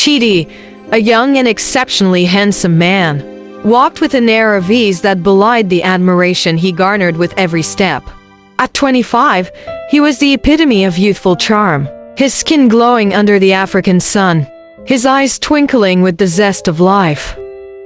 Chidi, a young and exceptionally handsome man, walked with an air of ease that belied the admiration he garnered with every step. At 25, he was the epitome of youthful charm, his skin glowing under the African sun, his eyes twinkling with the zest of life.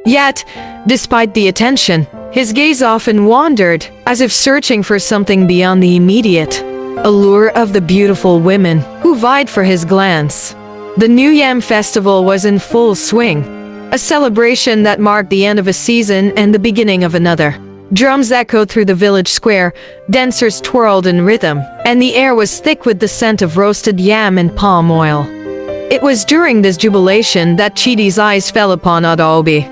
Yet, despite the attention, his gaze often wandered, as if searching for something beyond the immediate allure of the beautiful women who vied for his glance. The new Yam Festival was in full swing, a celebration that marked the end of a season and the beginning of another. Drums echoed through the village square, dancers twirled in rhythm, and the air was thick with the scent of roasted yam and palm oil. It was during this jubilation that Chidi's eyes fell upon Adaobi.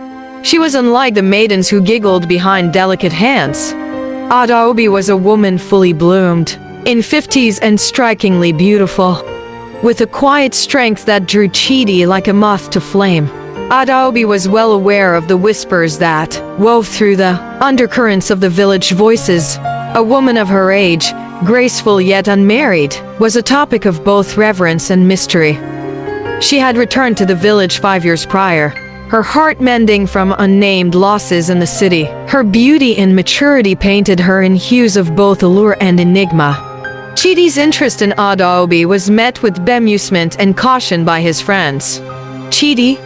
She was unlike the maidens who giggled behind delicate hands. Adaobi was a woman fully bloomed, in 50s and strikingly beautiful, with a quiet strength that drew Chidi like a moth to flame. Adaobi was well aware of the whispers that wove through the undercurrents of the village voices. A woman of her age, graceful yet unmarried, was a topic of both reverence and mystery. She had returned to the village 5 years prior, her heart mending from unnamed losses in the city. Her beauty and maturity painted her in hues of both allure and enigma. Chidi's interest in Adaobi was met with bemusement and caution by his friends. "Chidi,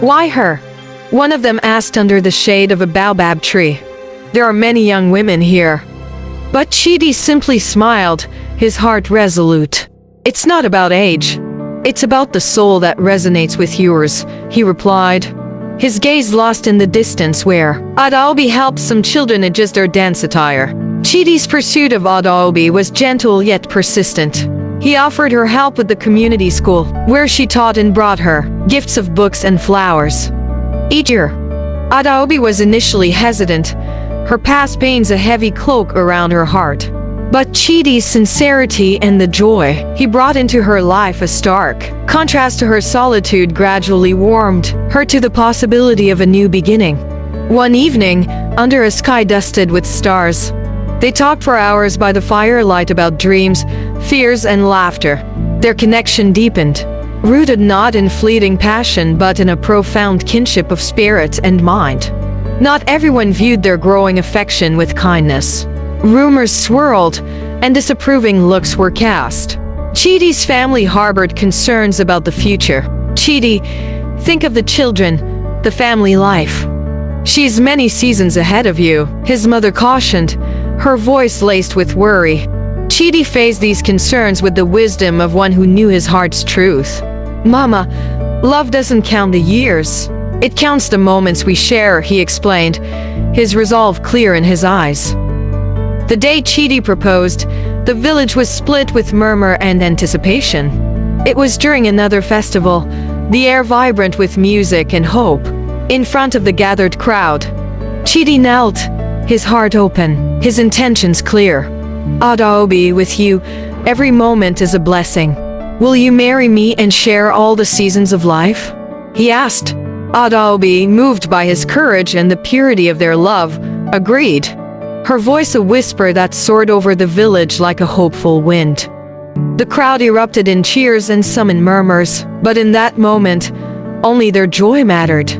why her?" one of them asked under the shade of a baobab tree. "There are many young women here." But Chidi simply smiled, his heart resolute. "It's not about age. It's about the soul that resonates with yours," he replied, his gaze lost in the distance where Adaobi helped some children adjust their dance attire. Chidi's pursuit of Adaobi was gentle yet persistent. He offered her help with the community school, where she taught, and brought her gifts of books and flowers. Each year, Adaobi was initially hesitant, her past pains a heavy cloak around her heart. But Chidi's sincerity and the joy he brought into her life, a stark contrast to her solitude, gradually warmed her to the possibility of a new beginning. One evening, under a sky dusted with stars, they talked for hours by the firelight about dreams, fears, and laughter. Their connection deepened, rooted not in fleeting passion but in a profound kinship of spirit and mind. Not everyone viewed their growing affection with kindness. Rumors swirled, and disapproving looks were cast. Chidi's family harbored concerns about the future. "Chidi, think of the children, the family life. She's many seasons ahead of you," his mother cautioned, her voice laced with worry. Chidi faced these concerns with the wisdom of one who knew his heart's truth. "Mama, love doesn't count the years. It counts the moments we share," he explained, his resolve clear in his eyes. The day Chidi proposed, the village was split with murmur and anticipation. It was during another festival, the air vibrant with music and hope. In front of the gathered crowd, Chidi knelt, his heart open, his intentions clear. "Adaobi, with you, every moment is a blessing. Will you marry me and share all the seasons of life?" he asked. Adaobi, moved by his courage and the purity of their love, agreed, her voice a whisper that soared over the village like a hopeful wind. The crowd erupted in cheers and some in murmurs, but in that moment, only their joy mattered.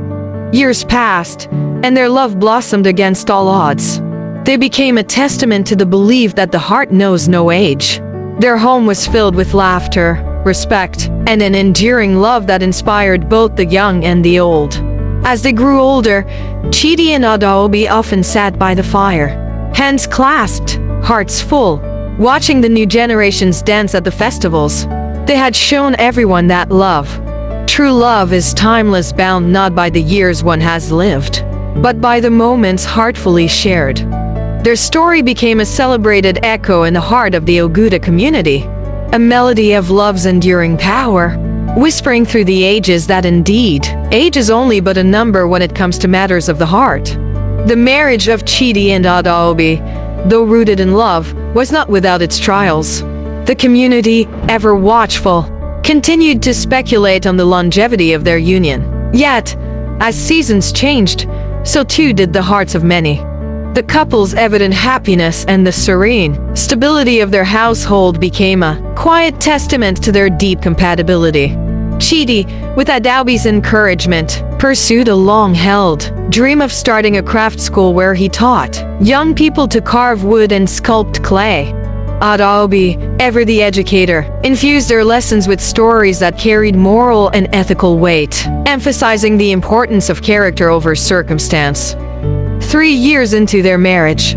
Years passed, and their love blossomed against all odds. They became a testament to the belief that the heart knows no age. Their home was filled with laughter, respect, and an enduring love that inspired both the young and the old. As they grew older, Chidi and Adaobi often sat by the fire, hands clasped, hearts full, watching the new generations dance at the festivals. They had shown everyone that love, true love, is timeless, bound not by the years one has lived, but by the moments heartfully shared. Their story became a celebrated echo in the heart of the Oguta community, a melody of love's enduring power, whispering through the ages that indeed, age is only but a number when it comes to matters of the heart. The marriage of Chidi and Adaobi, though rooted in love, was not without its trials. The community, ever watchful, continued to speculate on the longevity of their union. Yet, as seasons changed, so too did the hearts of many. The couple's evident happiness and the serene stability of their household became a quiet testament to their deep compatibility. Chidi, with Adaobi's encouragement, pursued a long-held dream of starting a craft school where he taught young people to carve wood and sculpt clay. Adaobi, ever the educator, infused their lessons with stories that carried moral and ethical weight, emphasizing the importance of character over circumstance. 3 years into their marriage,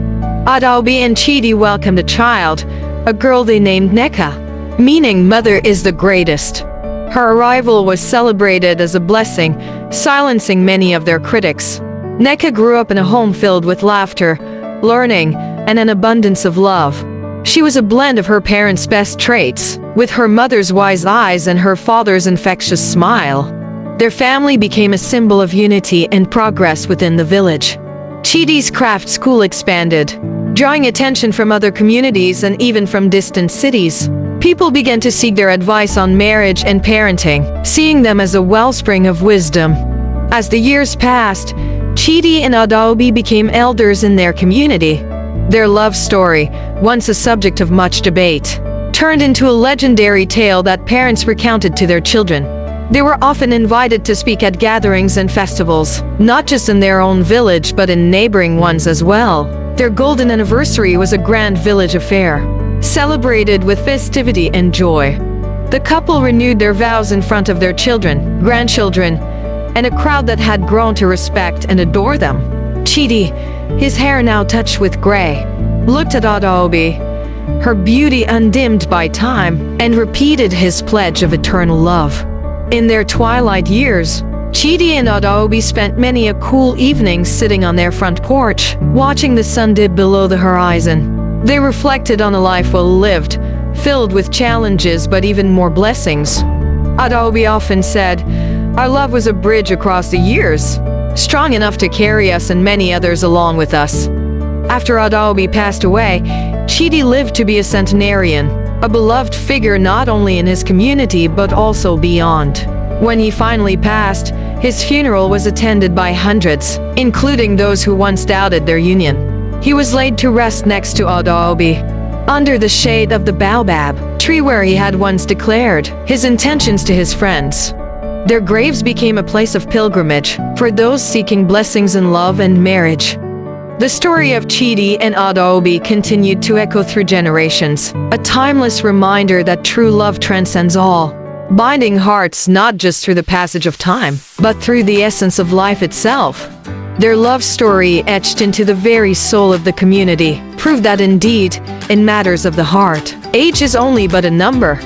Adaobi and Chidi welcomed a child, a girl they named Neka, meaning mother is the greatest. Her arrival was celebrated as a blessing, silencing many of their critics. Neka grew up in a home filled with laughter, learning, and an abundance of love. She was a blend of her parents' best traits, with her mother's wise eyes and her father's infectious smile. Their family became a symbol of unity and progress within the village. Chidi's craft school expanded, drawing attention from other communities and even from distant cities. People began to seek their advice on marriage and parenting, seeing them as a wellspring of wisdom. As the years passed, Chidi and Adaobi became elders in their community. Their love story, once a subject of much debate, turned into a legendary tale that parents recounted to their children. They were often invited to speak at gatherings and festivals, not just in their own village but in neighboring ones as well. Their golden anniversary was a grand village affair, celebrated with festivity and joy. The couple renewed their vows in front of their children, grandchildren, and a crowd that had grown to respect and adore them. Chidi, his hair now touched with gray, looked at Adaobi, her beauty undimmed by time, and repeated his pledge of eternal love. In their twilight years, Chidi and Adaobi spent many a cool evening sitting on their front porch, watching the sun dip below the horizon. They reflected on a life well lived, filled with challenges but even more blessings. Adaobi often said, "Our love was a bridge across the years, strong enough to carry us and many others along with us." After Adaobi passed away, Chidi lived to be a centenarian, a beloved figure not only in his community but also beyond. When he finally passed, his funeral was attended by hundreds, including those who once doubted their union. He was laid to rest next to Adaobi, under the shade of the baobab tree where he had once declared his intentions to his friends. Their graves became a place of pilgrimage for those seeking blessings in love and marriage. The story of Chidi and Adaobi continued to echo through generations, a timeless reminder that true love transcends all, binding hearts not just through the passage of time, but through the essence of life itself. Their love story, etched into the very soul of the community, proved that indeed, in matters of the heart, age is only but a number.